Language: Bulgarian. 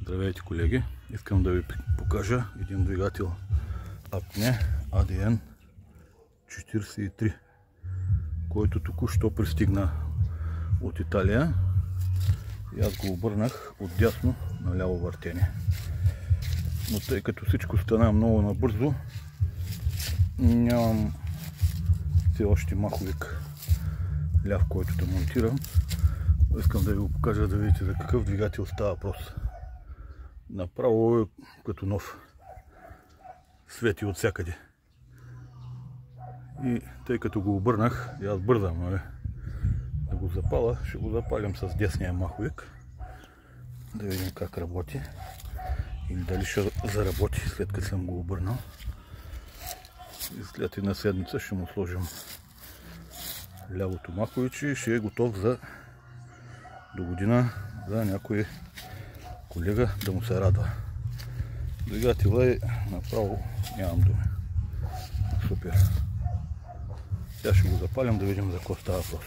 Здравейте, колеги! Искам да ви покажа един двигател Acme ADN 43, който току-що пристигна от Италия и аз го обърнах от дясно на ляво въртене. Но тъй като всичко стана много набързо, нямам все още маховик ляв, който да монтирам. Искам да ви го покажа, да видите за какъв двигател става въпрос. Направо е като нов. Свети от всякъде. И тъй като го обърнах, и аз бързам, нали, да го запаля, ще го запалям с десния маховик. Да видим как работи. Или дали ще заработи след като съм го обърнал. И след една седмица ще му сложим лявото маховиче и ще е готов за до година за някой колега да му се радва. Двигателът е направо, нямам думи. Супер. Сега ще го запалям да видим за какво става въпрос.